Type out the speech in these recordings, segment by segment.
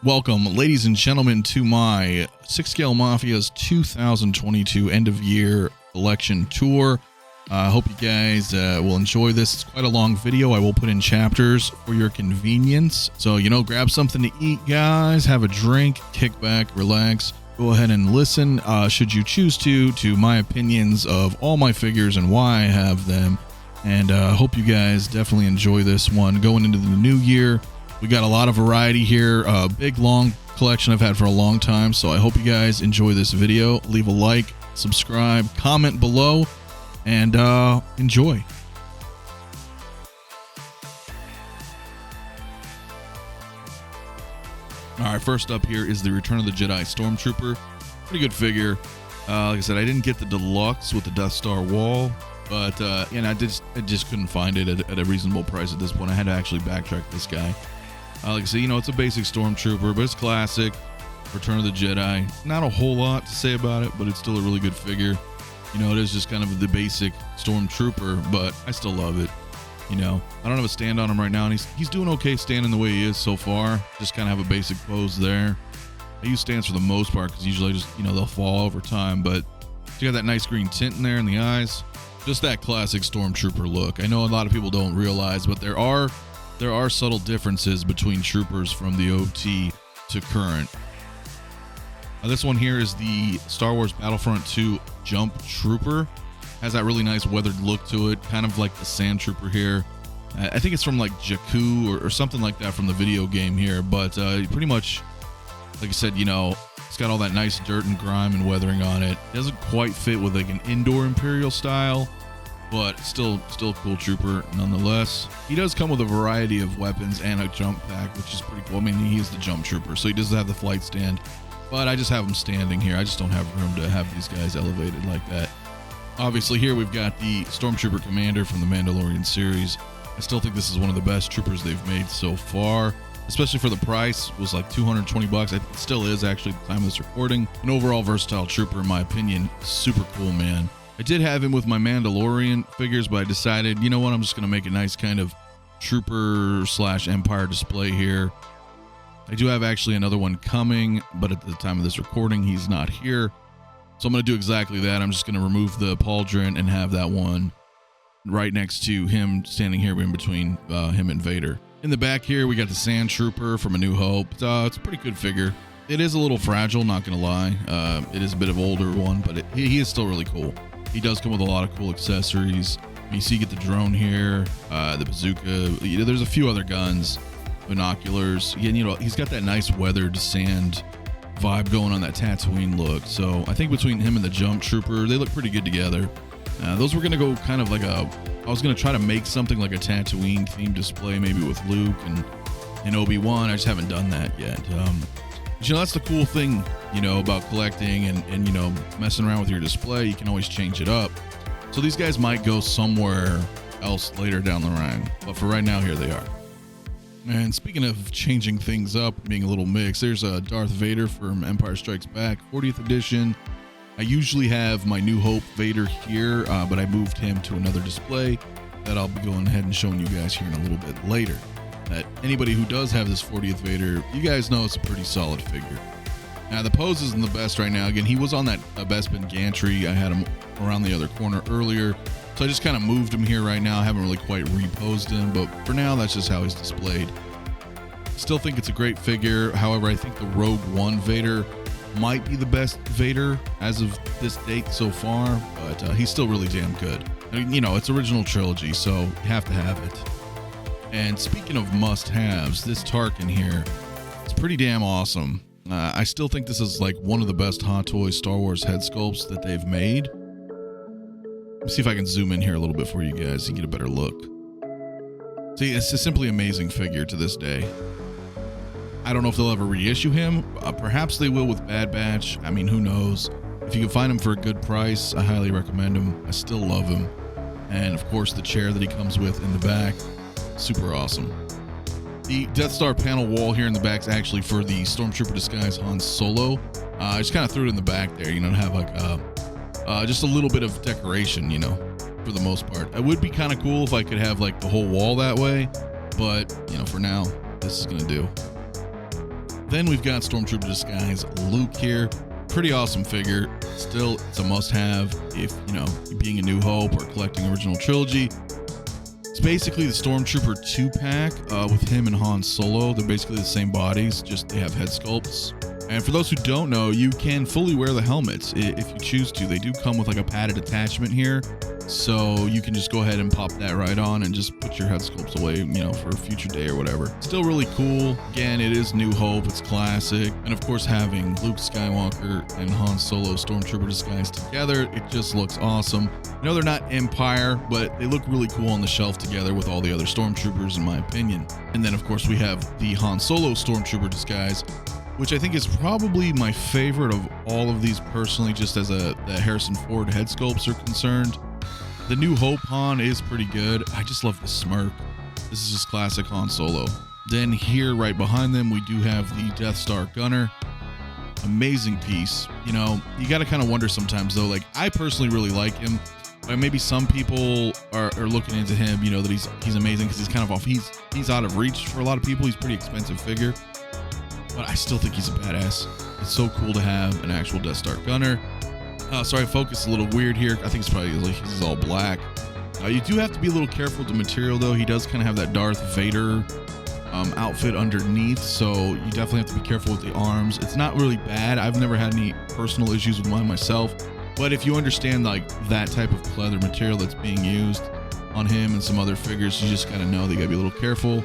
Welcome, ladies and gentlemen, to my 6-Scale Mafia's 2022 end-of-year collection tour. I hope you guys will enjoy this. It's quite a long video. I will put in chapters for your convenience. So, grab something to eat, guys. Have a drink, kick back, relax. Go ahead and listen, should you choose to my opinions of all my figures and why I have them. And I hope you guys definitely enjoy this one. Going into the new year, we got a lot of variety here. Big, long collection I've had for a long time. So I hope you guys enjoy this video. Leave a like, subscribe, comment below, and enjoy. All right, first up here is the Return of the Jedi Stormtrooper. Pretty good figure. Like I said, I didn't get the deluxe with the Death Star wall, but I just couldn't find it at a reasonable price at this point. I had to actually backtrack this guy. Like I said, it's a basic Stormtrooper, but it's classic. Return of the Jedi. Not a whole lot to say about it, but it's still a really good figure. It is just kind of the basic Stormtrooper, but I still love it. I don't have a stand on him right now, and he's doing okay standing the way he is so far. Just kind of have a basic pose there. I use stands for the most part because usually just, they'll fall over time, but you got that nice green tint in there in the eyes. Just that classic Stormtrooper look. I know a lot of people don't realize, but there are subtle differences between troopers from the OT to current. This one here is the Star Wars Battlefront 2 Jump Trooper. Has that really nice weathered look to it, kind of like the Sand Trooper here. I think it's from like Jakku or something like that from the video game here, but pretty much, like I said, it's got all that nice dirt and grime and weathering on it. It doesn't quite fit with like an indoor Imperial style, but still a cool trooper nonetheless. He does come with a variety of weapons and a jump pack, which is pretty cool. I mean, he is the jump trooper, so he does have the flight stand, but I just have him standing here. I just don't have room to have these guys elevated like that. Obviously, here we've got the Stormtrooper Commander from the Mandalorian series. I still think this is one of the best troopers they've made so far, especially for the price. It was like $220. It still is, actually, at the time of this recording. An overall versatile trooper, in my opinion. Super cool, man. I did have him with my Mandalorian figures, but I decided, you know what, I'm just going to make a nice kind of trooper/Empire display here. I do have actually another one coming, but at the time of this recording, he's not here. So I'm going to do exactly that. I'm just going to remove the pauldron and have that one right next to him, standing here in between him and Vader. In the back here, we got the Sand Trooper from A New Hope. It's a pretty good figure. It is a little fragile, not going to lie. It is a bit of an older one, but he is still really cool. He does come with a lot of cool accessories. You see, you get the drone here, the bazooka. There's a few other guns, binoculars. Again, he's got that nice weathered sand vibe going on, that Tatooine look. So I think between him and the Jump Trooper, they look pretty good together. Those were going to go kind of like I was going to try to make something like a Tatooine themed display, maybe with Luke and Obi-Wan. I just haven't done that yet. That's the cool thing, about collecting and messing around with your display. You can always change it up. So these guys might go somewhere else later down the line, but for right now, here they are. And speaking of changing things up, being a little mixed, there's a Darth Vader from Empire Strikes Back, 40th edition. I usually have my New Hope Vader here, but I moved him to another display that I'll be going ahead and showing you guys here in a little bit later. Anybody who does have this 40th Vader, you guys know it's a pretty solid figure. Now, the pose isn't the best right now. Again, he was on that Bespin gantry. I had him around the other corner earlier. So I just kind of moved him here right now. I haven't really quite reposed him, but for now, that's just how he's displayed. Still think it's a great figure. However, I think the Rogue One Vader might be the best Vader as of this date so far, but he's still really damn good. I mean, it's original trilogy, so you have to have it. And speaking of must-haves, this Tarkin here, it's pretty damn awesome. I still think this is like one of the best Hot Toys Star Wars head sculpts that they've made. Let's see if I can zoom in here a little bit for you guys and get a better look. See, it's a simply amazing figure to this day. I don't know if they'll ever reissue him. Perhaps they will with Bad Batch. I mean, who knows? If you can find him for a good price, I highly recommend him. I still love him. And of course, the chair that he comes with in the back, super awesome. The Death Star panel wall here in the back is actually for the Stormtrooper disguise Han Solo. I just kind of threw it in the back there, to have like just a little bit of decoration, for the most part. It would be kind of cool if I could have like the whole wall that way, but for now, this is gonna do. Then we've got Stormtrooper Disguise Luke here. Pretty awesome figure. Still, it's a must-have if, you know, being a New Hope or collecting original trilogy. It's basically the Stormtrooper 2-pack with him and Han Solo. They're basically the same bodies, just they have head sculpts. And for those who don't know, you can fully wear the helmets if you choose to. They do come with like a padded attachment here, so you can just go ahead and pop that right on and just put your head sculpts away, you know, for a future day or whatever. Still really cool. Again, it is New Hope, it's classic. And of course, having Luke Skywalker and Han Solo Stormtrooper disguise together, it just looks awesome. I know they're not Empire, but they look really cool on the shelf together with all the other Stormtroopers, in my opinion. And then of course we have the Han Solo Stormtrooper disguise, which I think is probably my favorite of all of these personally, just as the Harrison Ford head sculpts are concerned. The New Hope Han is pretty good. I just love the smirk. This is just classic Han Solo. Then here right behind them, we do have the Death Star Gunner. Amazing piece. You know, you got to kind of wonder sometimes though, like I personally really like him, but maybe some people are looking into him, you know, that he's amazing because he's kind of off. He's out of reach for a lot of people. He's a pretty expensive figure. But I still think he's a badass. It's so cool to have an actual Death Star Gunner. Sorry, focus a little weird here. I think it's probably like he's all black. You do have to be a little careful with the material though. He does kind of have that Darth Vader outfit underneath, so you definitely have to be careful with the arms. It's not really bad. I've never had any personal issues with mine myself, but if you understand like that type of leather material that's being used on him and some other figures, you just gotta know that you gotta be a little careful.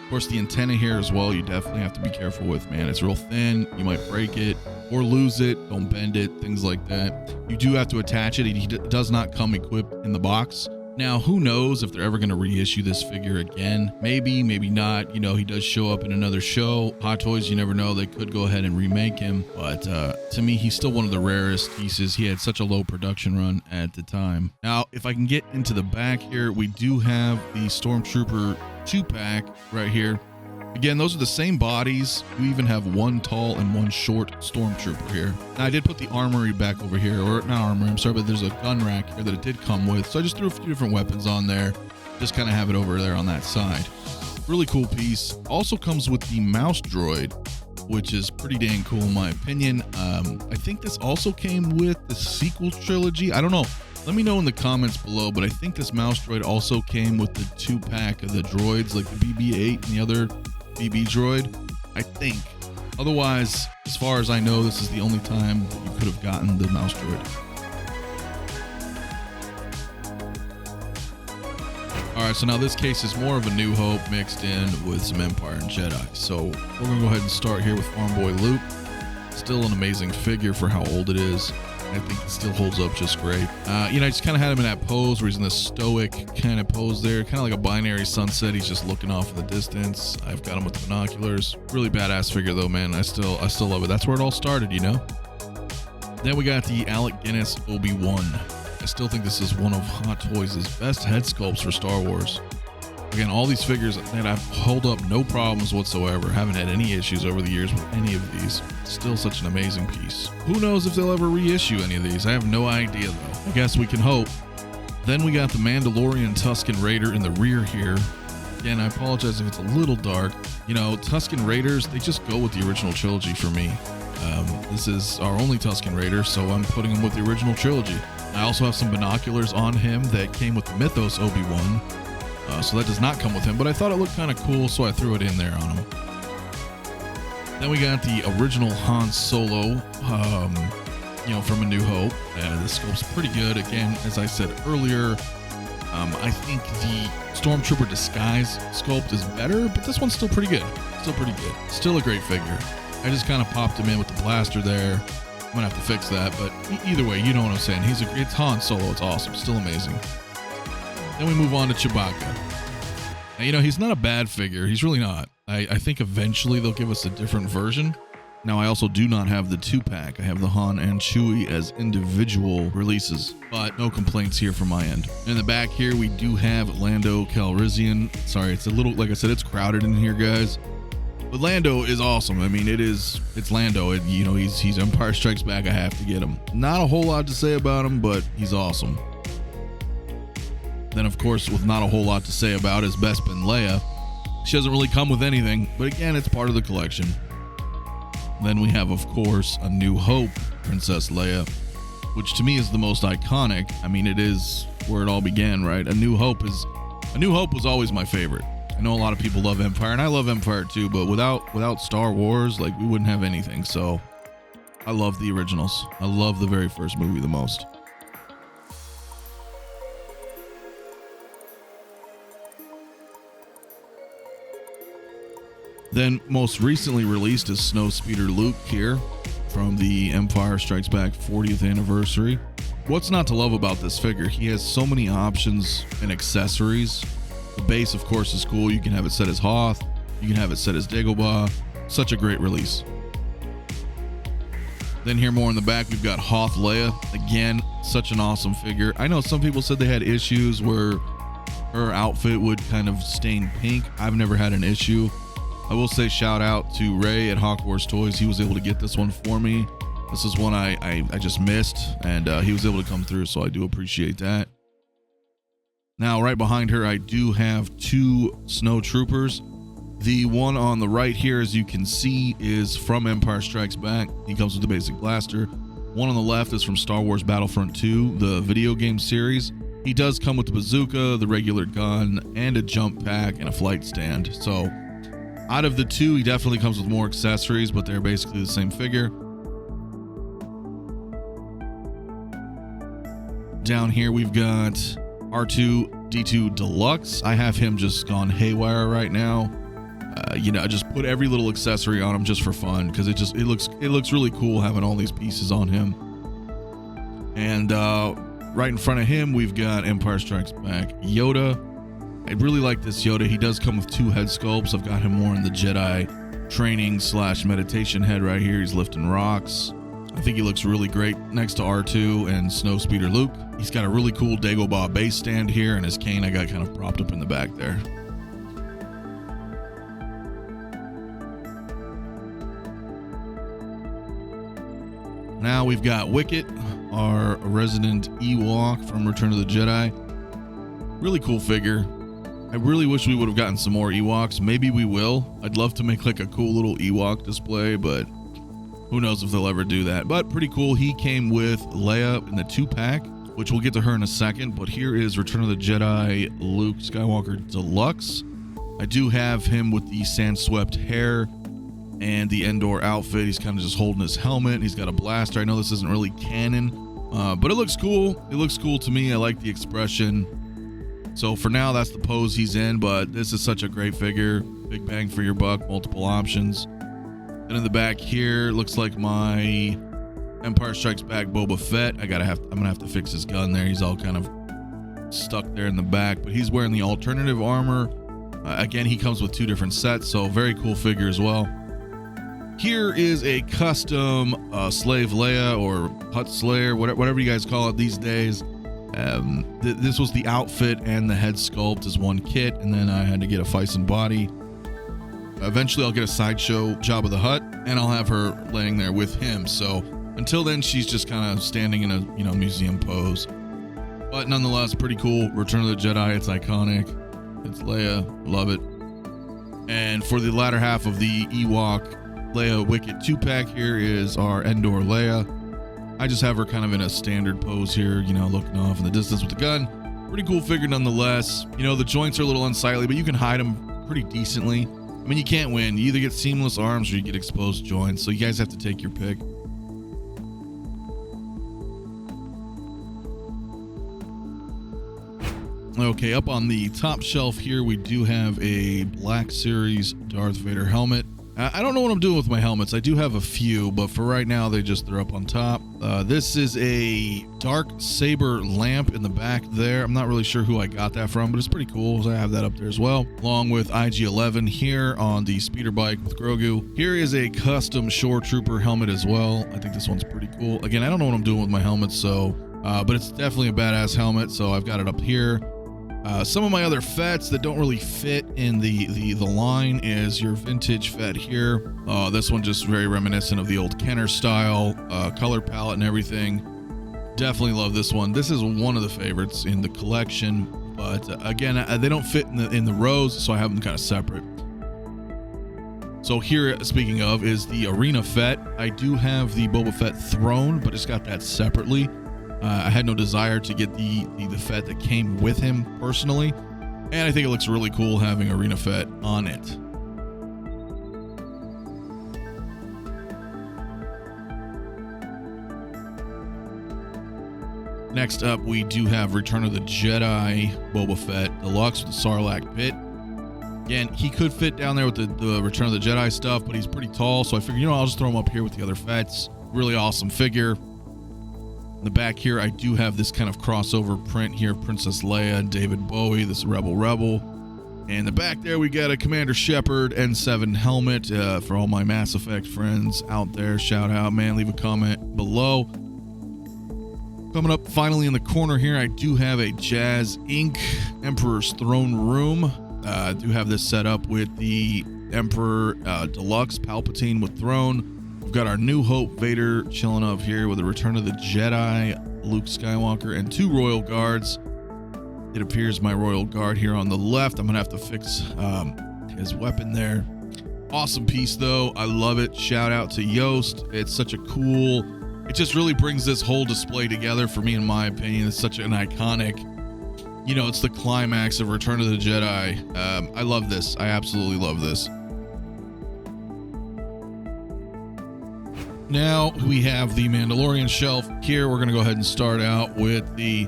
Of course, the antenna here as well, you definitely have to be careful with, man. It's real thin. You might break it or lose it. Don't bend it, things like that. You do have to attach it. He does not come equipped in the box. Now, who knows if they're ever going to reissue this figure again? Maybe, maybe not. You know, he does show up in another show. Hot Toys, you never know. They could go ahead and remake him. But to me, he's still one of the rarest pieces. He had such a low production run at the time. Now, if I can get into the back here, we do have the Stormtrooper 2-pack right here. Again, those are the same bodies. You even have one tall and one short Stormtrooper here. Now, I did put the armory back over here, or not armory, I'm sorry, but there's a gun rack here that it did come with. So I just threw a few different weapons on there. Just kind of have it over there on that side. Really cool piece. Also comes with the mouse droid, which is pretty dang cool in my opinion. I think this also came with the sequel trilogy. I don't know. Let me know in the comments below, but I think this mouse droid also came with the 2-pack of the droids, like the BB-8 and the other BB droid, I think. Otherwise, as far as I know, this is the only time that you could have gotten the mouse droid. All right, so now this case is more of a New Hope mixed in with some Empire and Jedi. So we're gonna go ahead and start here with Farm Boy Luke. Still an amazing figure for how old it is. I think it still holds up just great. You know, I just kind of had him in that pose where he's in this stoic kind of pose there, kind of like a binary sunset. He's just looking off in the distance. I've got him with the binoculars. Really badass figure though, man. I still love it. That's where it all started, you know? Then we got the Alec Guinness Obi-Wan. I still think this is one of Hot Toys' best head sculpts for Star Wars. Again, all these figures that I've held up no problems whatsoever. Haven't had any issues over the years with any of these. Still such an amazing piece. Who knows if they'll ever reissue any of these? I have no idea though. I guess we can hope. Then we got the Mandalorian Tusken Raider in the rear here. Again, I apologize if it's a little dark. You know, Tusken Raiders, they just go with the original trilogy for me. This is our only Tusken Raider, so I'm putting him with the original trilogy. I also have some binoculars on him that came with the Mythos Obi-Wan. So that does not come with him, but I thought it looked kind of cool, so I threw it in there on him. Then we got the original Han Solo, you know, from A New Hope. The sculpt's pretty good. Again, as I said earlier, I think the Stormtrooper disguise sculpt is better, but this one's still pretty good. Still pretty good. Still a great figure. I just kind of popped him in with the blaster there. I'm gonna have to fix that, but either way, you know what I'm saying. It's Han Solo. It's awesome. Still amazing. Then we move on to Chewbacca. Now, you know, he's not a bad figure. He's really not. I think eventually they'll give us a different version. Now, I also do not have the 2-pack. I have the Han and Chewie as individual releases, but no complaints here from my end. In the back here, we do have Lando Calrissian. Sorry, it's a little, like I said, it's crowded in here, guys. But Lando is awesome. I mean, it's Lando. You know, he's Empire Strikes Back. I have to get him. Not a whole lot to say about him, but he's awesome. Then, of course, with not a whole lot to say about is Bespin Leia. She doesn't really come with anything, but again, it's part of the collection. Then we have, of course, A New Hope, Princess Leia, which to me is the most iconic. I mean, it is where it all began, right? A New Hope was always my favorite. I know a lot of people love Empire, and I love Empire too, but without Star Wars, like, we wouldn't have anything. So I love the originals. I love the very first movie the most. Then most recently released is Snowspeeder Luke here from the Empire Strikes Back 40th anniversary. What's not to love about this figure? He has so many options and accessories. The base, of course, is cool. You can have it set as Hoth. You can have it set as Dagobah. Such a great release. Then here more in the back, we've got Hoth Leia. Again, such an awesome figure. I know some people said they had issues where her outfit would kind of stain pink. I've never had an issue. I will say shout out to Ray at Hawk Wars Toys. He was able to get this one for me. This is one I just missed, and he was able to come through, so I do appreciate that. Now, right behind her, I do have two Snow Troopers. The one on the right here, as you can see, is from Empire Strikes Back. He comes with the basic blaster. One on the left is from Star Wars Battlefront 2, the video game series. He does come with the bazooka, the regular gun, and a jump pack and a flight stand. So out of the two, he definitely comes with more accessories, but they're basically the same figure. Down here, we've got R2-D2 Deluxe. I have him just gone haywire right now. I just put every little accessory on him just for fun, because it looks really cool having all these pieces on him. And right in front of him, we've got Empire Strikes Back Yoda. I really like this Yoda. He does come with two head sculpts. I've got him more in the Jedi training / meditation head right here. He's lifting rocks. I think he looks really great next to R2 and Snowspeeder Luke. He's got a really cool Dagobah base stand here, and his cane I got kind of propped up in the back there. Now we've got Wicket, our resident Ewok from Return of the Jedi. Really cool figure. I really wish we would have gotten some more Ewoks. Maybe we will. I'd love to make like a cool little Ewok display, but who knows if they'll ever do that. But pretty cool. He came with Leia in the 2-pack, which we'll get to her in a second. But here is Return of the Jedi Luke Skywalker Deluxe. I do have him with the sand-swept hair and the Endor outfit. He's kind of just holding his helmet. He's got a blaster. I know this isn't really canon, but it looks cool. It looks cool to me. I like the expression. So for now, that's the pose he's in, but this is such a great figure. Big bang for your buck, multiple options. And in the back here, looks like my Empire Strikes Back Boba Fett. I'm gonna have to fix his gun there. He's all kind of stuck there in the back, but he's wearing the alternative armor. Again, he comes with two different sets, so very cool figure as well. Here is a custom Slave Leia or Hut Slayer, whatever you guys call it these days. This was the outfit and the head sculpt as one kit, and then I had to get a Fyson body. Eventually I'll get a sideshow Jabba the Hutt, and I'll have her laying there with him. So until then, she's just kind of standing in a museum pose. But nonetheless, pretty cool. Return of the Jedi, it's iconic. It's Leia, love it. And for the latter half of the Ewok Leia Wicket 2-pack, here is our Endor Leia. I just have her kind of in a standard pose here, looking off in the distance with the gun. Pretty cool figure nonetheless. The joints are a little unsightly, but you can hide them pretty decently. I mean, you can't win. You either get seamless arms or you get exposed joints, so you guys have to take your pick. Okay, up on the top shelf here, we do have a Black Series Darth Vader helmet. I don't know what I'm doing with my helmets. I do have a few, but for right now, they're up on top. This is a dark saber lamp in the back there. I'm not really sure who I got that from, but it's pretty cool. So I have that up there as well, along with IG-11 here on the speeder bike with Grogu. Here is a custom Shore Trooper helmet as well. I think this one's pretty cool. Again, I don't know what I'm doing with my helmets, so but it's definitely a badass helmet, so I've got it up here. Some of my other Fets that don't really fit in the line is your vintage Fett here. This one just very reminiscent of the old Kenner style, color palette and everything. Definitely love this one. This is one of the favorites in the collection, but again, they don't fit in the rows, so I have them kind of separate. So here, speaking of, is the Arena Fett. I do have the Boba Fett throne, but it's got that separately. I had no desire to get the Fett that came with him personally, and I think it looks really cool having Arena Fett on it. Next up, we do have Return of the Jedi Boba Fett Deluxe with the Sarlacc Pit. Again, he could fit down there with the Return of the Jedi stuff, but he's pretty tall, so I figured, I'll just throw him up here with the other Fetts. Really awesome figure. In the back here, I do have this kind of crossover print here, Princess Leia and David Bowie, this Rebel. And in the back there, we got a Commander Shepard N7 helmet. For all my Mass Effect friends out there, shout out, man, leave a comment below. Coming up finally in the corner here, I do have a Jazz Inc. Emperor's Throne Room. I do have this set up with the Emperor Deluxe Palpatine with throne. We've got our New Hope Vader chilling up here with the Return of the Jedi Luke Skywalker and 2 Royal Guards. It appears my Royal Guard here on the left. I'm gonna have to fix his weapon there. Awesome piece though, I love it. Shout out to Yoast. It's such a cool, it just really brings this whole display together for me, in my opinion. It's such an iconic, it's the climax of Return of the Jedi. I love this. I absolutely love this. Now we have the Mandalorian shelf here. We're going to go ahead and start out with the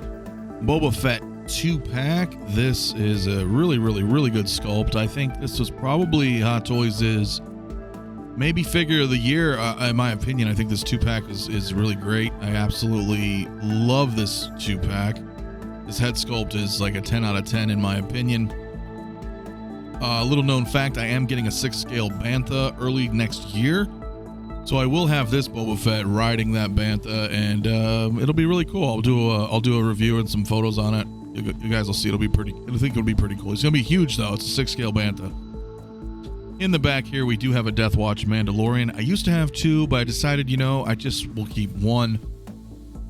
Boba Fett 2-pack. This is a really, really, really good sculpt. I think this was probably Hot Toys' maybe figure of the year, in my opinion. I think this 2-pack is really great. I absolutely love this 2-pack. This head sculpt is like a 10 out of 10 in my opinion. Little known fact, I am getting a 6 scale Bantha early next year. So I will have this Boba Fett riding that Bantha, and it'll be really cool. I'll do a review and some photos on it. You guys will see. I think it'll be pretty cool. It's gonna be huge though. It's a 6 scale Bantha. In the back here, we do have a Death Watch Mandalorian. I used to have 2, but I decided, I just will keep 1.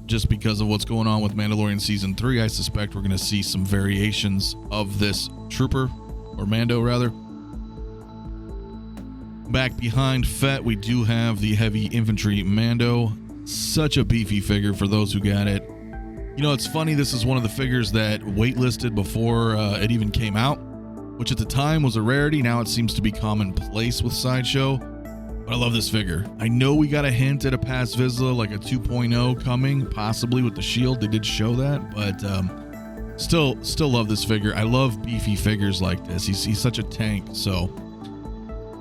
Just because of what's going on with Mandalorian Season 3, I suspect we're going to see some variations of this trooper, or Mando rather. Back behind Fett, we do have the Heavy Infantry Mando. Such a beefy figure for those who got it. It's funny, this is one of the figures that waitlisted before it even came out, which at the time was a rarity. Now it seems to be commonplace with Sideshow. I love this figure. I know we got a hint at a Paz Vizsla, like a 2.0 coming, possibly with the shield. They did show that, but still love this figure. I love beefy figures like this. He's such a tank, so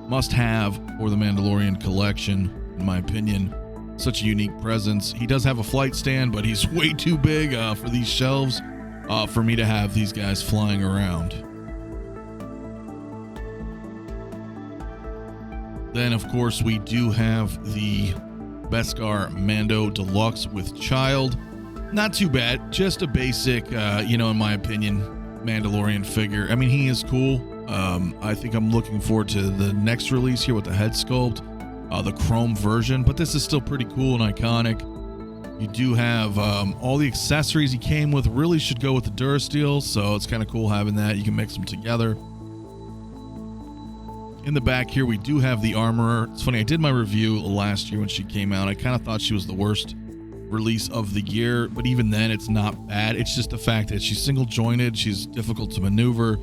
must have for the Mandalorian collection, in my opinion. Such a unique presence. He does have a flight stand, but he's way too big for these shelves for me to have these guys flying around. Then, of course, we do have the Beskar Mando Deluxe with Child. Not too bad. Just a basic, in my opinion, Mandalorian figure. I mean, he is cool. I think I'm looking forward to the next release here with the head sculpt, the chrome version. But this is still pretty cool and iconic. You do have all the accessories he came with really should go with the Durasteel. So it's kind of cool having that. You can mix them together. In the back here, we do have the Armorer. It's funny, I did my review last year when she came out. I kind of thought she was the worst release of the year, but even then, it's not bad. It's just the fact that she's single jointed. She's difficult to maneuver.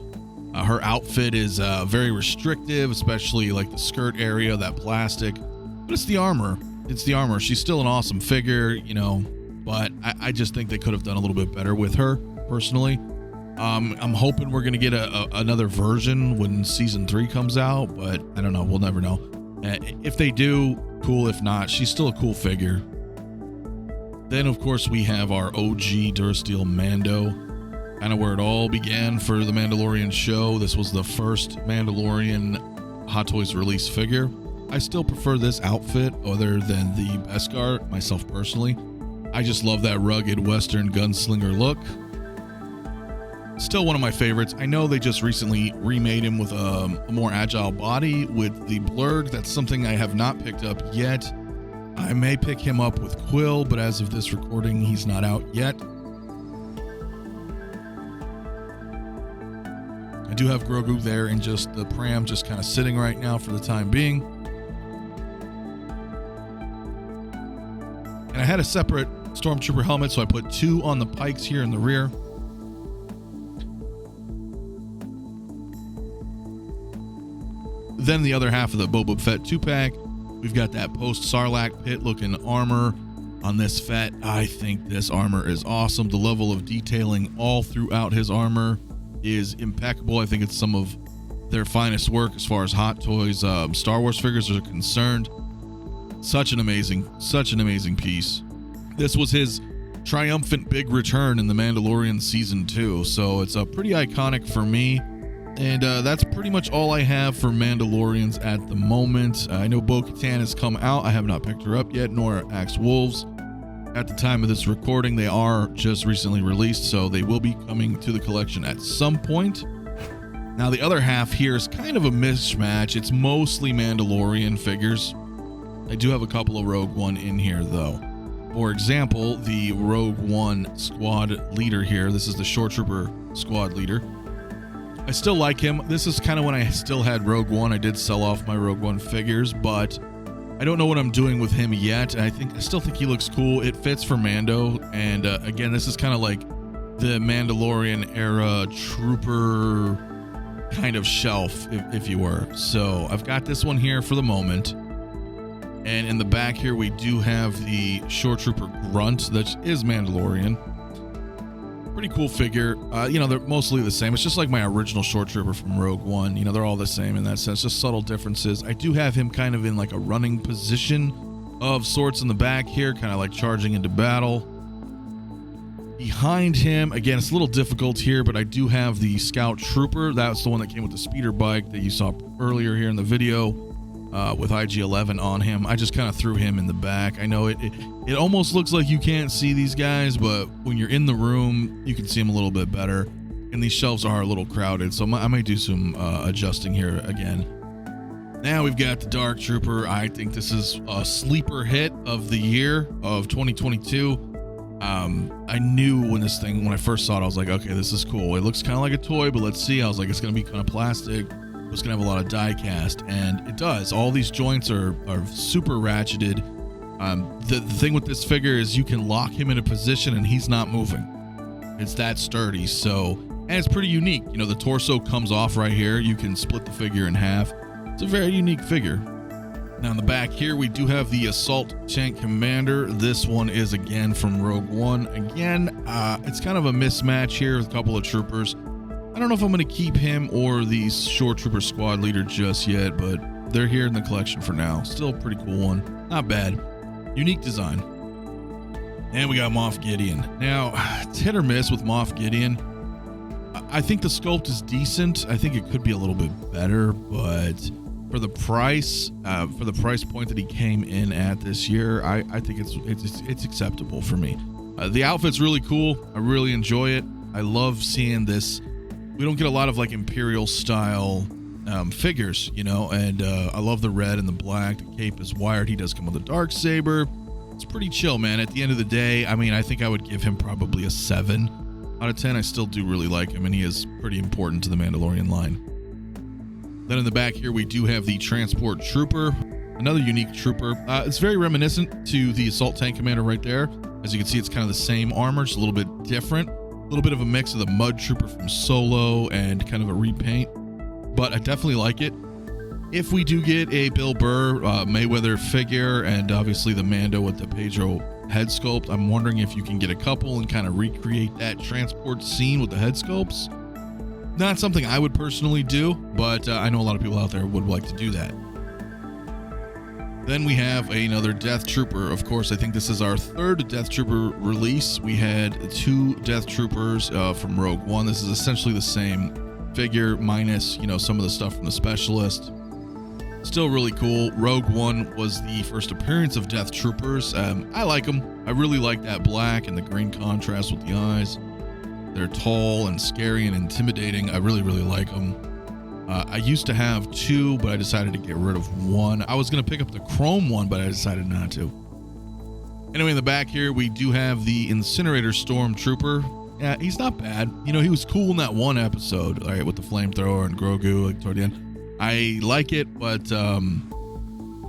Her outfit is very restrictive, especially like the skirt area, that plastic. But it's the armor. It's the armor. She's still an awesome figure, but I just think they could have done a little bit better with her, personally. I'm hoping we're going to get another version when Season 3 comes out, but I don't know. We'll never know. If they do, cool. If not, she's still a cool figure. Then, of course, we have our OG Durasteel Mando. Kind of where it all began for the Mandalorian show. This was the first Mandalorian Hot Toys release figure. I still prefer this outfit other than the Beskar, myself personally. I just love that rugged Western gunslinger look. Still one of my favorites. I know they just recently remade him with a more agile body with the blurred. That's something I have not picked up yet. I may pick him up with Quill, but as of this recording, he's not out yet. do have Grogu there in just the pram, just kind of sitting right now for the time being. And I had a separate Stormtrooper helmet, so I put 2 on the pikes here in the rear. Then the other half of the Boba Fett 2-pack, we've got that post-Sarlacc pit looking armor on this Fett. I think this armor is awesome. The level of detailing all throughout his armor is impeccable. I think it's some of their finest work as far as Hot Toys Star Wars figures are concerned. Such an amazing piece. This was his triumphant big return in The Mandalorian Season 2, so it's pretty iconic for me. And that's pretty much all I have for Mandalorians at the moment. I know Bo-Katan has come out. I have not picked her up yet, nor Axe Wolves. At the time of this recording, they are just recently released, so they will be coming to the collection at some point. Now, the other half here is kind of a mismatch. It's mostly Mandalorian figures. I do have a couple of Rogue One in here, though. For example, the Rogue One squad leader here. This is the Shore Trooper squad leader. I still like him. This is kind of when I still had Rogue One. I did sell off my Rogue One figures, but I don't know what I'm doing with him yet. I still think he looks cool. It fits for Mando, and again, this is kind of like the Mandalorian era trooper kind of shelf, if you were. So I've got this one here for the moment. And in the back here, we do have the Shore Trooper Grunt that is Mandalorian. Pretty cool figure. They're mostly the same. It's just like my original Shore Trooper from Rogue One. They're all the same in that sense, just subtle differences. I do have him kind of in like a running position of sorts in the back here, kind of like charging into battle. Behind him, again, it's a little difficult here, but I do have the Scout Trooper. That's the one that came with the speeder bike that you saw earlier here in the video. With 𝗕𝗔𝗦𝗓 on him. I just kind of threw him in the back. I know it almost looks like you can't see these guys, but when you're in the room, you can see them a little bit better. And these shelves are a little crowded, so I might do some adjusting here again. Now we've got the Dark Trooper. I think this is a sleeper hit of the year of 2022. I knew when I first saw it, I was like, okay, this is cool. It looks kind of like a toy, but let's see. I was like, it's going to be kind of plastic. It's going to have a lot of die cast, and it does. All these joints are super ratcheted. The thing with this figure is you can lock him in a position and he's not moving. It's that sturdy. And it's pretty unique. The torso comes off right here. You can split the figure in half. It's a very unique figure. Now in the back here, we do have the Assault Tank Commander. This one is again from Rogue One. Again, it's kind of a mismatch here with a couple of troopers. I don't know if I'm going to keep him or the Shore Trooper squad leader just yet, but they're here in the collection for now. Still a pretty cool one. Not bad. Unique design. And we got Moff Gideon. Now, it's hit or miss with Moff Gideon. I think the sculpt is decent. I think it could be a little bit better, but for the price point that he came in at this year, I think it's acceptable for me. The outfit's really cool. I really enjoy it. I love seeing this. We don't get a lot of like Imperial style figures, and I love the red and the black. The cape is wired. He does come with a dark saber. It's pretty chill, man. At the end of the day, I think I would give him probably a 7 out of 10. I still do really like him, and he is pretty important to the Mandalorian line. Then in the back here, we do have the Transport Trooper, another unique trooper. It's very reminiscent to the Assault Tank Commander right there. As you can see, it's kind of the same armor, just a little bit different. A little bit of a mix of the Mud Trooper from Solo and kind of a repaint, but I definitely like it. If we do get a Bill Burr Mayweather figure and obviously the Mando with the Pedro head sculpt, I'm wondering if you can get a couple and kind of recreate that transport scene with the head sculpts. Not something I would personally do, but I know a lot of people out there would like to do that. Then we have another Death Trooper. Of course, I think this is our third Death Trooper release. We had 2 Death Troopers from Rogue One. This is essentially the same figure minus, some of the stuff from the Specialist. Still really cool. Rogue One was the first appearance of Death Troopers. I like them. I really like that black and the green contrast with the eyes. They're tall and scary and intimidating. I really, really like them. I used to have 2, but I decided to get rid of 1. I was going to pick up the chrome one, but I decided not to. Anyway, in the back here, we do have the Incinerator Stormtrooper. Yeah, he's not bad. You know, he was cool in that one episode, all right, with the flamethrower and Grogu like toward the end. I like it, but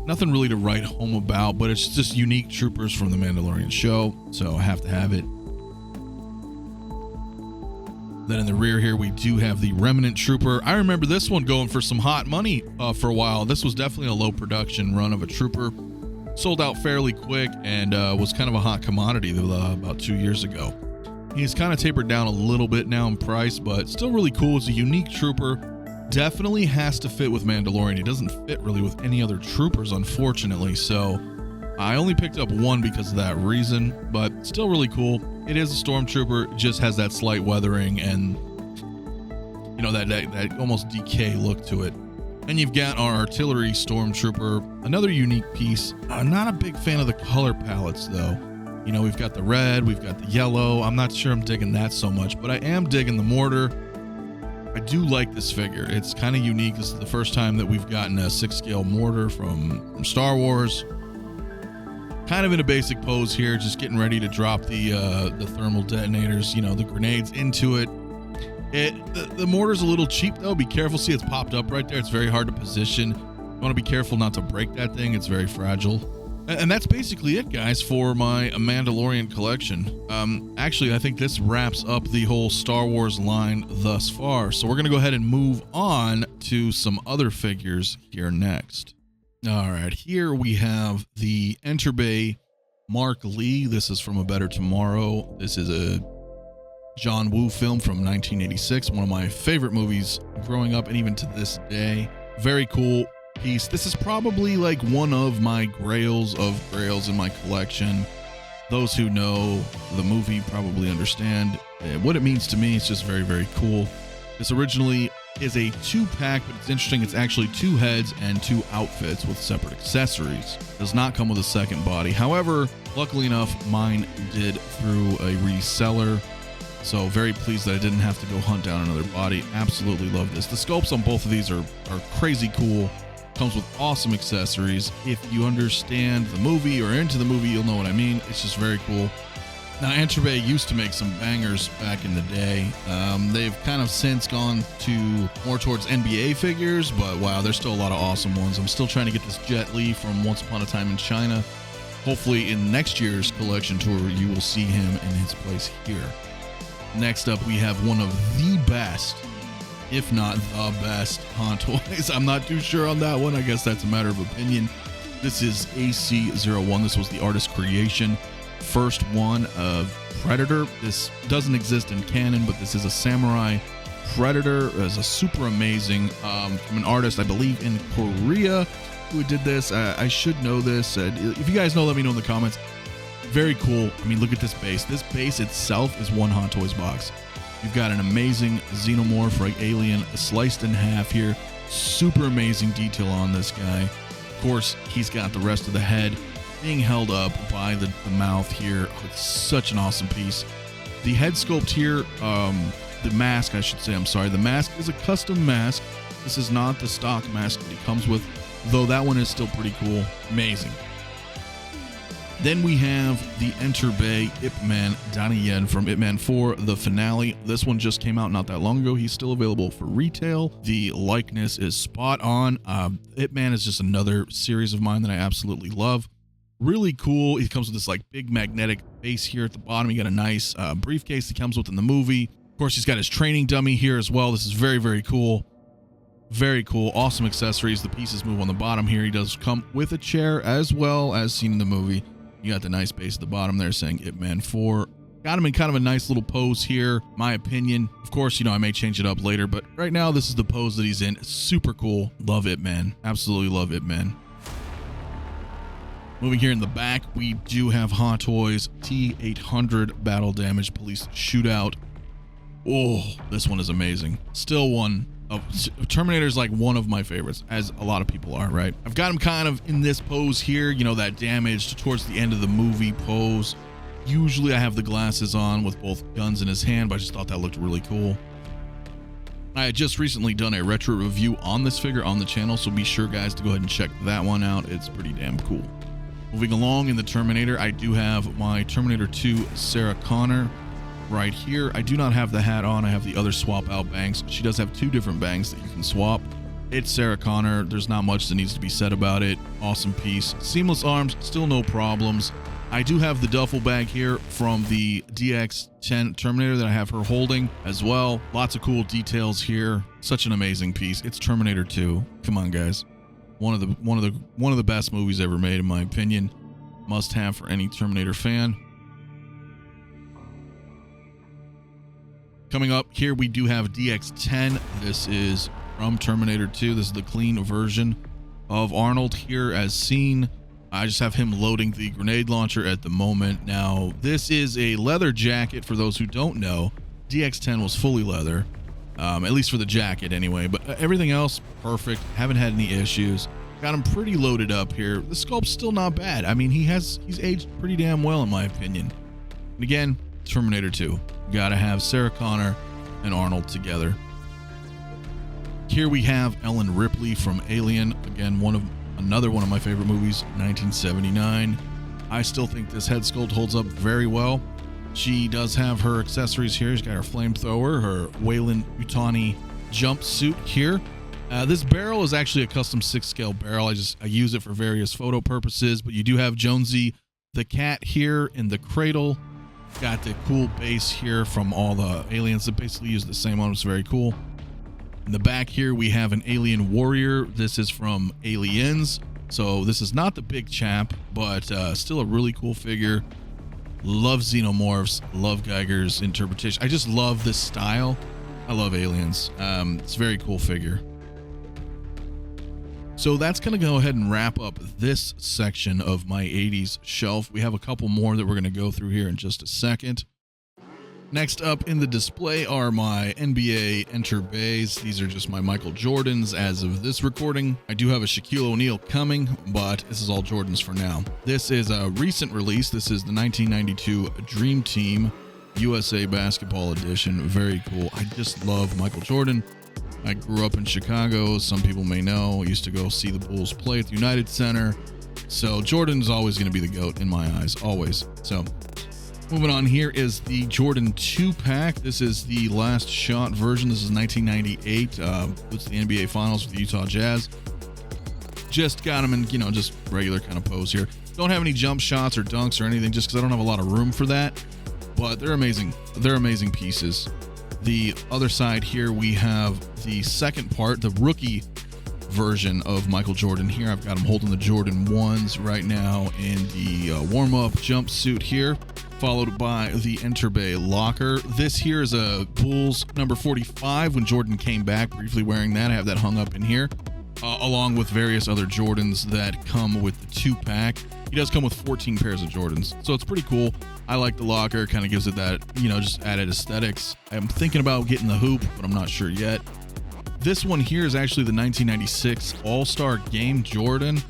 nothing really to write home about, but it's just unique troopers from the Mandalorian show, so I have to have it. Then in the rear here, we do have the Remnant Trooper. I remember this one going for some hot money for a while. This was definitely a low production run of a trooper. Sold out fairly quick and was kind of a hot commodity about 2 years ago. He's kind of tapered down a little bit now in price, but still really cool. It's a unique trooper. Definitely has to fit with Mandalorian. He doesn't fit really with any other troopers, unfortunately. So I only picked up one because of that reason, but still really cool. It is a stormtrooper, it just has that slight weathering and, you know, that almost decay look to it. And you've got our artillery stormtrooper, another unique piece. I'm not a big fan of the color palettes though. You know, we've got the red, we've got the yellow. I'm not sure I'm digging that so much, but I am digging the mortar. I do like this figure. It's kind of unique. This is the first time that we've gotten a 6-scale mortar from Star Wars. Kind of in a basic pose here, just getting ready to drop the thermal detonators, you know, the grenades into it. The mortar's a little cheap though. Be careful. See, it's popped up right there. It's very hard to position. You want to be careful not to break that thing. It's very fragile. And that's basically it, guys, for my Mandalorian collection. Actually, I think this wraps up the whole Star Wars line thus far. So we're going to go ahead and move on to some other figures here next. All right, here we have the Enterbay Mark Lee. This is from A Better Tomorrow. This is a John Woo film from 1986, one of my favorite movies growing up and even to this day. Very cool piece. This is probably like one of my grails of grails in my collection. Those who know the movie probably understand what it means to me. It's just very, very cool. This originally is a 2-pack, but it's interesting. It's actually 2 heads and 2 outfits with separate accessories. Does not come with a second body. However, luckily enough, mine did through a reseller. So very pleased that I didn't have to go hunt down another body. Absolutely love this. The sculpts on both of these are crazy cool. Comes with awesome accessories. If you understand the movie or into the movie, you'll know what I mean. It's just very cool. Now, Enterbay used to make some bangers back in the day. They've kind of since gone to more towards NBA figures, but wow, there's still a lot of awesome ones. I'm still trying to get this Jet Li from Once Upon a Time in China. Hopefully in next year's collection tour, you will see him in his place here. Next up, we have one of the best, if not the best, Han toys. I'm not too sure on that one. I guess that's a matter of opinion. This is AC-01. This was the artist creation. First one of Predator. This doesn't exist in canon, but this is a samurai Predator. It's a super amazing from an artist, I believe, in Korea who did this. I should know this. If you guys know, let me know in the comments. Very cool. I mean, look at this base. This base itself is one Hot Toys box. You've got an amazing xenomorph, like alien, sliced in half here. Super amazing detail on this guy. Of course, he's got the rest of the head being held up by the mouth here. It's such an awesome piece. The head sculpt here, the mask, I should say, I'm sorry. The mask is a custom mask. This is not the stock mask that he comes with, though that one is still pretty cool. Amazing. Then we have the Enterbay Ip Man Donnie Yen from Ip Man 4, the finale. This one just came out not that long ago. He's still available for retail. The likeness is spot on. Ip Man is just another series of mine that I absolutely love. Really cool. He comes with this like big magnetic base here at the bottom. You got a nice briefcase that comes with in the movie. Of course, he's got his training dummy here as well. This is very, very cool. Very cool. Awesome accessories. The pieces move on the bottom here. He does come with a chair as well as seen in the movie. You got the nice base at the bottom there saying Ip Man 4. Got him in kind of a nice little pose here, my opinion. Of course, you know, I may change it up later, but right now this is the pose that he's in. Super cool. Love Ip Man. Absolutely love Ip Man. Moving here in the back, we do have Hot Toys T-800 Battle Damage Police Shootout. Oh, this one is amazing. Still one of Terminator's like one of my favorites, as a lot of people are, right? I've got him kind of in this pose here, you know, that damaged towards the end of the movie pose. Usually I have the glasses on with both guns in his hand, but I just thought that looked really cool. I had just recently done a retro review on this figure on the channel, so be sure, guys, to go ahead and check that one out. It's pretty damn cool. Moving along in the Terminator, I do have my Terminator 2 Sarah Connor. right here. I do not have the hat on. I have the other swap out bangs. She does have 2 different bangs that you can swap. It's Sarah Connor. There's not much that needs to be said about it. Awesome piece. Seamless arms, still no problems. I do have the duffel bag here from the DX-10 Terminator that I have her holding as well. Lots of cool details here. Such an amazing piece. It's Terminator 2. Come on, guys. One of the best movies ever made, in my opinion. Must have for any Terminator fan. Coming up here, we do have DX-10. This is from Terminator 2. This is the clean version of Arnold here as seen. I just have him loading the grenade launcher at the moment. Now, this is a leather jacket for those who don't know. DX-10 was fully leather, at least for the jacket anyway, but everything else, perfect. Haven't had any issues. Got him pretty loaded up here. The sculpt's still not bad. I mean, he's aged pretty damn well, in my opinion. And again, Terminator 2. Gotta have Sarah Connor and Arnold together. Here we have Ellen Ripley from Alien. Again, another one of my favorite movies, 1979. I still think this head sculpt holds up very well. She does have her accessories here. She's got her flamethrower, her 𝗦𝗢𝗠𝗘 jumpsuit here. This barrel is actually a custom 6-scale barrel. I use it for various photo purposes, but you do have Jonesy the cat here in the cradle. Got the cool base here from all the aliens that basically use the same one. It's very cool. In the back here, we have an alien warrior. This is from Aliens. So this is not the big chap, but still a really cool figure. Love xenomorphs, love Geiger's interpretation. I just love this style. I love Aliens. It's a very cool figure. So that's going to go ahead and wrap up this section of my 80s shelf. We have a couple more that we're going to go through here in just a second. Next up in the display are my NBA Enterbays. These are just my Michael Jordans as of this recording. I do have a Shaquille O'Neal coming, but this is all Jordans for now. This is a recent release. This is the 1992 Dream Team USA Basketball Edition. Very cool. I just love Michael Jordan. I grew up in Chicago. Some people may know. I used to go see the Bulls play at the United Center. So Jordan's always going to be the GOAT in my eyes, always. So moving on, here is the Jordan 2-pack. This is the last shot version. This is 1998. It's the NBA Finals with the Utah Jazz. Just got them in, just regular kind of pose here. Don't have any jump shots or dunks or anything just because I don't have a lot of room for that. But they're amazing. They're amazing pieces. The other side here, we have the second part, the rookie version of Michael Jordan here. I've got him holding the Jordan 1s right now in the warm-up jumpsuit here, followed by the Enterbay locker. This here is a Bulls number 45 when Jordan came back, briefly wearing that. I have that hung up in here, along with various other Jordans that come with the 2-pack. He does come with 14 pairs of Jordans, so it's pretty cool. I like the locker, kind of gives it that, just added aesthetics. I'm thinking about getting the hoop, but I'm not sure yet. This one here is actually the 1996 All-Star Game Jordan,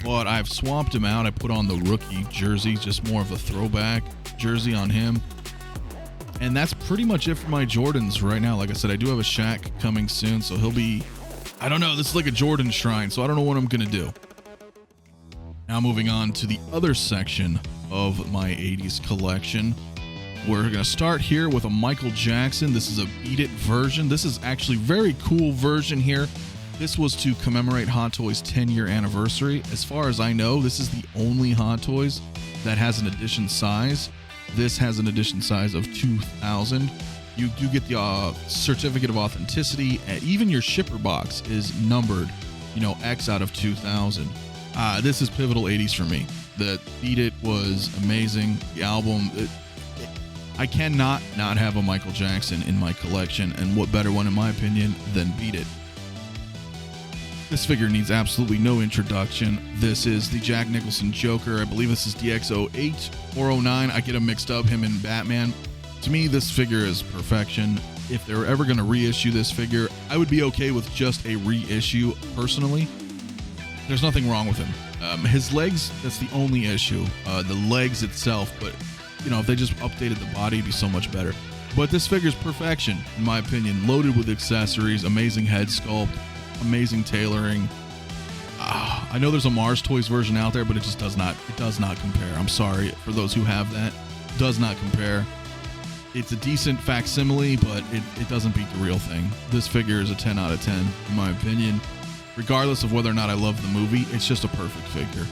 but I've swapped him out. I put on the rookie jersey, just more of a throwback jersey on him. And that's pretty much it for my Jordans right now. Like I said, I do have a Shaq coming soon, so he'll be, I don't know, this is like a Jordan shrine, so I don't know what I'm going to do. Now moving on to the other section of my 80s collection. We're going to start here with a Michael Jackson. This is a Beat It version. This is actually a very cool version here. This was to commemorate Hot Toys' 10-year anniversary. As far as I know, this is the only Hot Toys that has an edition size. This has an edition size of 2,000. You do get the certificate of authenticity, and even your shipper box is numbered, X out of 2,000. This is pivotal 80s for me. The Beat It was amazing. The album, I cannot not have a Michael Jackson in my collection, and what better one, in my opinion, than Beat It. This figure needs absolutely no introduction. This is the Jack Nicholson Joker. I believe this is DX-08 or 09. I get him mixed up, him and Batman. To me, this figure is perfection. If they're ever going to reissue this figure, I would be okay with just a reissue personally. There's nothing wrong with him. His legs, that's the only issue. The legs itself, but if they just updated the body, it'd be so much better. But this figure's perfection, in my opinion. Loaded with accessories, amazing head sculpt, amazing tailoring. I know there's a Mars Toys version out there, but it does not compare. I'm sorry for those who have that. Does not compare. it's a decent facsimile, but it doesn't beat the real thing. This figure is a 10 out of 10, in my opinion. Regardless of whether or not I love the movie, it's just a perfect figure.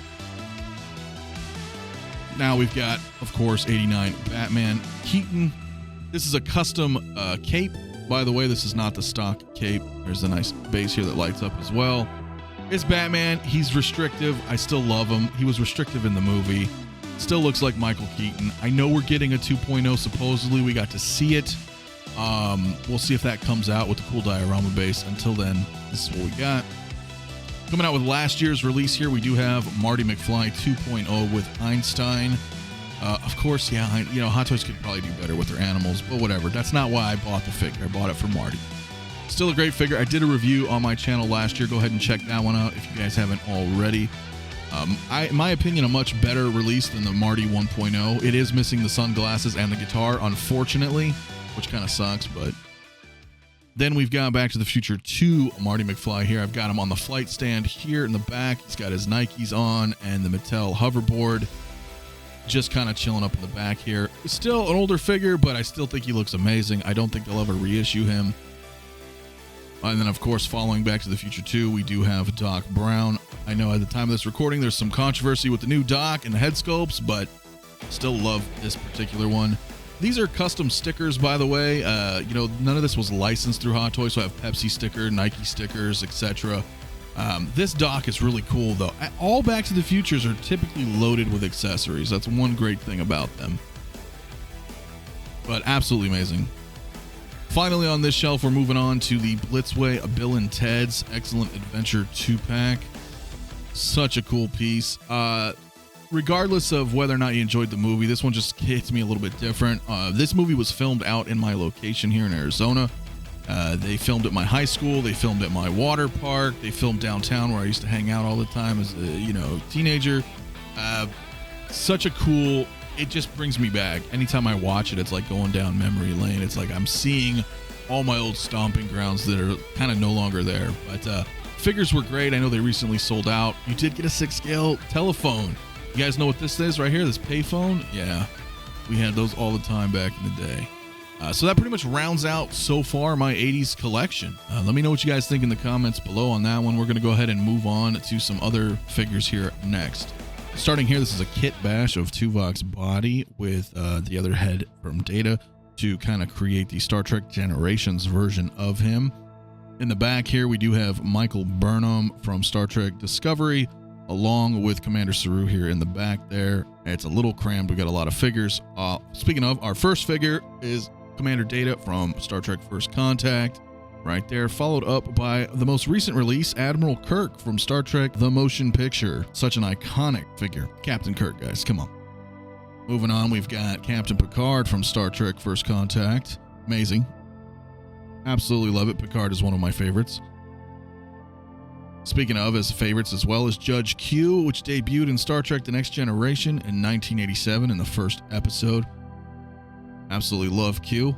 Now we've got, of course, 89 Batman Keaton. This is a custom cape. By the way, this is not the stock cape. There's a nice base here that lights up as well. It's Batman. He's restrictive. I still love him. He was restrictive in the movie. Still looks like Michael Keaton. I know we're getting a 2.0 supposedly. We got to see it. We'll see if that comes out with the cool diorama base. Until then, this is what we got. Coming out with last year's release here, we do have Marty McFly 2.0 with Einstein. Of course, yeah, Hot Toys could probably do better with their animals, but whatever. That's not why I bought the figure. I bought it for Marty. Still a great figure. I did a review on my channel last year. Go ahead and check that one out if you guys haven't already. In my opinion, a much better release than the Marty 1.0. It is missing the sunglasses and the guitar, unfortunately, which kind of sucks, but then we've got Back to the Future 2 Marty McFly here. I've got him on the flight stand here in the back. He's got his Nikes on and the Mattel hoverboard, just kind of chilling up in the back here. Still an older figure, but I still think he looks amazing. I don't think they'll ever reissue him. And then, of course, following Back to the Future 2, we do have Doc Brown. I know at the time of this recording, there's some controversy with the new Doc and the head sculpts, but still love this particular one. These are custom stickers, by the way. None of this was licensed through Hot Toys, so I have Pepsi sticker, Nike stickers, etc. This Doc is really cool, though. All Back to the Futures are typically loaded with accessories. That's one great thing about them. But absolutely amazing. Finally, on this shelf, we're moving on to the Blitzway Bill and Ted's Excellent Adventure 2-pack. Such a cool piece. Regardless of whether or not you enjoyed the movie, this one just hits me a little bit different. This movie was filmed out in my location here in Arizona. They filmed at my high school. They filmed at my water park. They filmed downtown where I used to hang out all the time as a teenager. Such a cool... It just brings me back. Anytime I watch it, it's like going down memory lane. It's like I'm seeing all my old stomping grounds that are kind of no longer there. But figures were great. I know they recently sold out. You did get a 6-scale telephone. You guys know what this is right here? This payphone? Yeah, we had those all the time back in the day. So that pretty much rounds out so far my 80s collection. Let me know what you guys think in the comments below on that one. We're going to go ahead and move on to some other figures here next. Starting here, this is a kit bash of Tuvok's body with the other head from Data to kind of create the Star Trek Generations version of him. In the back here, we do have Michael Burnham from Star Trek Discovery, along with Commander Saru here in the back there. It's a little crammed. We got a lot of figures. Speaking of, our first figure is Commander Data from Star Trek First Contact. Right there, followed up by the most recent release, Admiral Kirk from Star Trek The Motion Picture. Such an iconic figure. Captain Kirk, guys, come on. Moving on, we've got Captain Picard from Star Trek First Contact. Amazing. Absolutely love it. Picard is one of my favorites. Speaking of as favorites as well as Judge Q, which debuted in Star Trek The Next Generation in 1987 in the first episode. Absolutely love Q.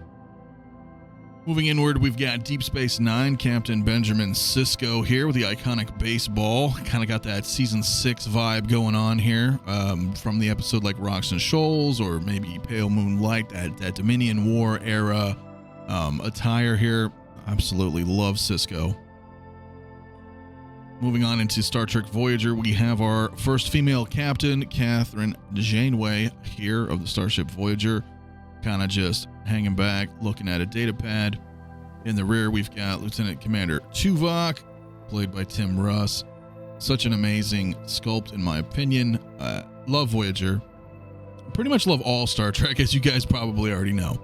Moving inward, we've got Deep Space Nine, Captain Benjamin Sisko here with the iconic baseball. Kind of got that Season 6 vibe going on here from the episode like Rocks and Shoals or maybe Pale Moonlight, that Dominion War era attire here. Absolutely love Sisko. Moving on into Star Trek Voyager, we have our first female captain, Catherine Janeway here of the Starship Voyager. Kind of just hanging back, looking at a data pad. In the rear, we've got Lieutenant Commander Tuvok, played by Tim Russ. Such an amazing sculpt, in my opinion. Love Voyager. Pretty much love all Star Trek, as you guys probably already know.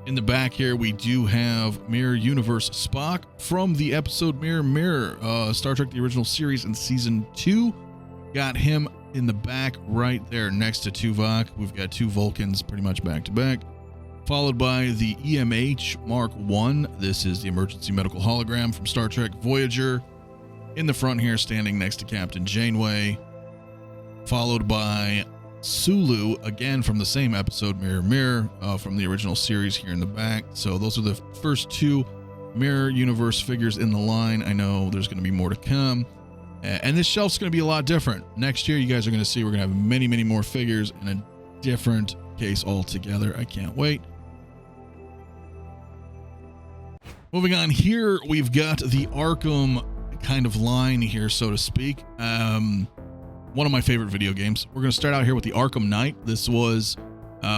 In the back here, we do have Mirror Universe Spock from the episode Mirror Mirror, Star Trek The Original Series in Season 2. Got him in the back right there next to Tuvok. We've got two Vulcans pretty much back to back. Followed by the EMH Mark I. This is the emergency medical hologram from Star Trek Voyager. In the front here, standing next to Captain Janeway. Followed by Sulu, again from the same episode, Mirror Mirror, from the original series here in the back. So those are the first two Mirror Universe figures in the line. I know there's going to be more to come. And this shelf's going to be a lot different. Next year, you guys are going to see we're going to have many, many more figures in a different case altogether. I can't wait. Moving on here, we've got the Arkham kind of line here, so to speak. One of my favorite video games. We're going to start out here with the Arkham Knight. This was,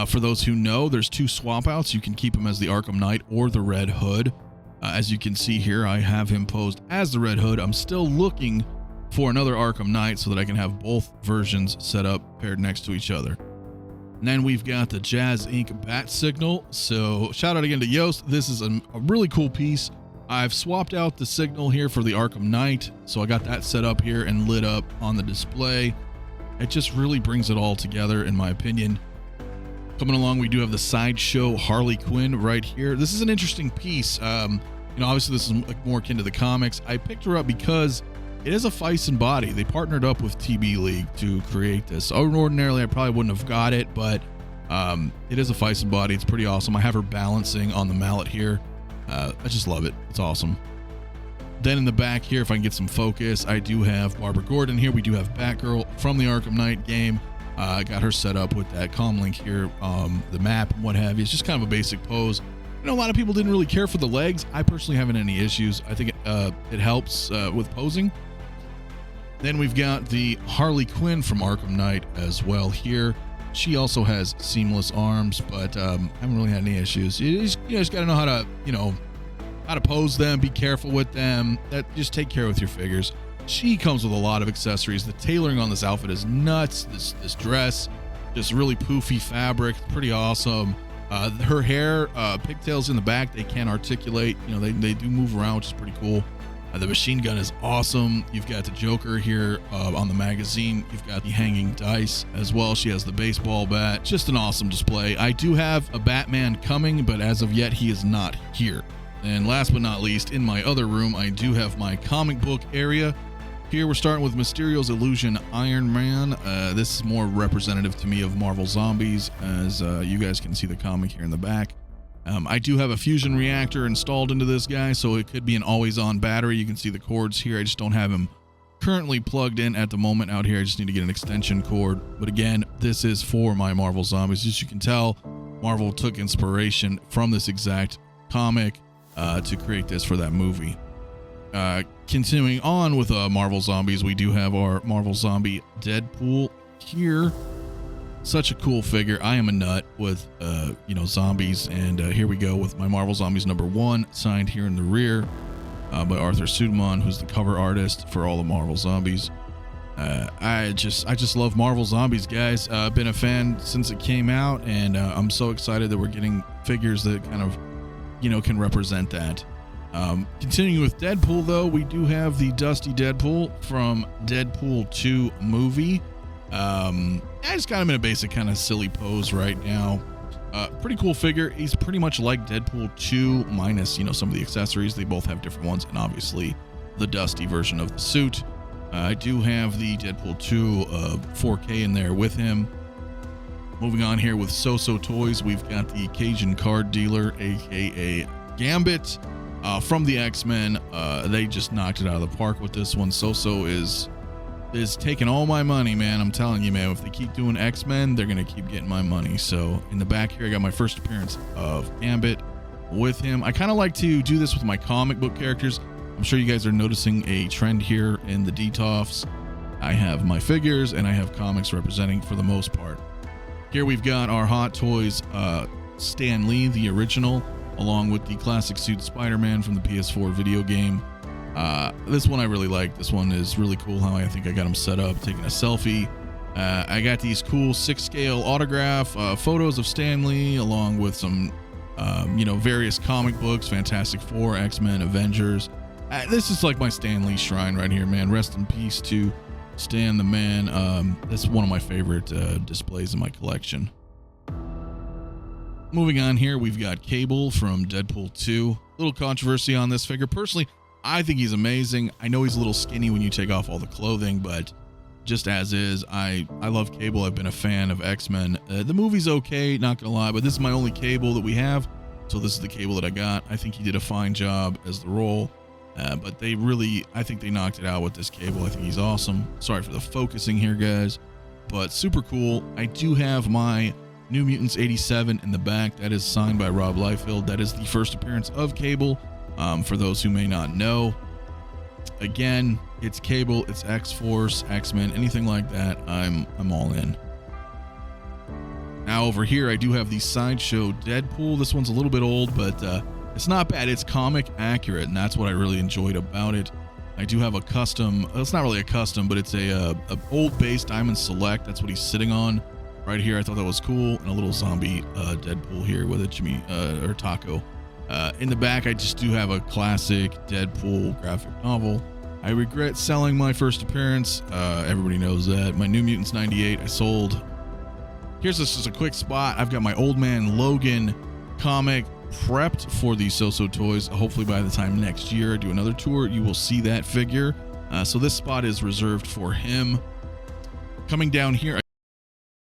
for those who know, there's two swap outs. You can keep him as the Arkham Knight or the Red Hood. As you can see here, I have him posed as the Red Hood. I'm still looking for another Arkham Knight so that I can have both versions set up paired next to each other. And then we've got the Jazz Inc. bat signal. So shout out again to Yoast. This is a really cool piece. I've swapped out the signal here for the Arkham Knight. So I got that set up here and lit up on the display. It just really brings it all together, in my opinion. Coming along, we do have the Sideshow Harley Quinn right here. This is an interesting piece. Obviously this is like more akin to the comics. I picked her up because it is a 𝗕𝗙 body. They partnered up with TB League to create this. Ordinarily, I probably wouldn't have got it, but it is a 𝗕𝗙 body. It's pretty awesome. I have her balancing on the mallet here. I just love it. It's awesome. Then in the back here, if I can get some focus, I do have Barbara Gordon here. We do have Batgirl from the Arkham Knight game. I got her set up with that comm link here, the map and what have you. It's just kind of a basic pose. A lot of people didn't really care for the legs. I personally haven't any issues. I think it helps with posing. Then we've got the Harley Quinn from Arkham Knight as well here. She also has seamless arms, but I haven't really had any issues. You just got to know how to pose them, be careful with them. Just take care with your figures. She comes with a lot of accessories. The tailoring on this outfit is nuts. This dress, just really poofy fabric, pretty awesome. Her hair, pigtails in the back, they can articulate. They do move around, which is pretty cool. The machine gun is awesome. You've got the Joker here on the magazine. You've got the hanging dice as well. She has the baseball bat. Just an awesome display. I do have a Batman coming, but as of yet, he is not here. And last but not least, in my other room, I do have my comic book area. Here we're starting with Mysterio's Illusion Iron Man. This is more representative to me of Marvel Zombies, as you guys can see the comic here in the back. I do have a fusion reactor installed into this guy, so it could be an always-on battery. You can see the cords here. I just don't have him currently plugged in at the moment out here. I just need to get an extension cord. But again, this is for my Marvel Zombies. As you can tell, Marvel took inspiration from this exact comic to create this for that movie. Continuing on with Marvel Zombies, we do have our Marvel Zombie Deadpool here. Such a cool figure. I am a nut with zombies, and here we go with my Marvel Zombies #1, signed here in the rear by Arthur Sudamon, who's the cover artist for all the Marvel Zombies. I just love Marvel Zombies, guys. I've been a fan since it came out, and I'm so excited that we're getting figures that kind of can represent that. Continuing with Deadpool, though, we do have the Dusty Deadpool from Deadpool 2 movie. I just got him in a basic kind of silly pose right now. Pretty cool figure. He's pretty much like Deadpool 2 minus, some of the accessories. They both have different ones, and obviously the Dusty version of the suit. I do have the Deadpool 2 4K in there with him. Moving on here with So-So Toys, we've got the Cajun card dealer, aka Gambit, from the X-Men. They just knocked it out of the park with this one. So-So is taking all my money, man. I'm telling you, man, if they keep doing X-Men, they're going to keep getting my money. So in the back here, I got my first appearance of Gambit with him. I kind of like to do this with my comic book characters. I'm sure you guys are noticing a trend here in the DTOFs. I have my figures and I have comics representing for the most part. Here we've got our Hot Toys Stan Lee, the original, along with the classic suit Spider-Man from the PS4 video game. This one I really like. This one is really cool how I think I got him set up, taking a selfie. I got these cool 6-scale autograph photos of Stan Lee, along with some, various comic books, Fantastic Four, X-Men, Avengers. This is like my Stan Lee shrine right here, man. Rest in peace to Stan the man. That's one of my favorite displays in my collection. Moving on here, we've got Cable from Deadpool 2. Little controversy on this figure. Personally, I think he's amazing. I know he's a little skinny when you take off all the clothing, but just as is, I love Cable. I've been a fan of X-Men. The movie's okay, not gonna lie, but this is my only Cable that we have, so this is the Cable that I got. I think he did a fine job as the role, but I think they knocked it out with this Cable. I think he's awesome. Sorry for the focusing here, guys, but super cool. I do have my New Mutants 87 in the back. That is signed by Rob Liefeld. That is the first appearance of Cable. For those who may not know, again, it's Cable, it's X-Force, X-Men, anything like that, I'm all in. Now over here, I do have the Sideshow Deadpool. This one's a little bit old, but it's not bad. It's comic accurate, and that's what I really enjoyed about it. I do have a custom, it's not really a custom, but it's a old base Diamond Select. That's what he's sitting on right here. I thought that was cool. And a little zombie Deadpool here with a Jimmy or Taco. In the back, I just do have a classic Deadpool graphic novel. I regret selling my first appearance. Everybody knows that. My New Mutants 98, I sold. Here's just a quick spot. I've got my Old Man Logan comic prepped for the So-So Toys. Hopefully by the time next year I do another tour, you will see that figure. So this spot is reserved for him. Coming down here,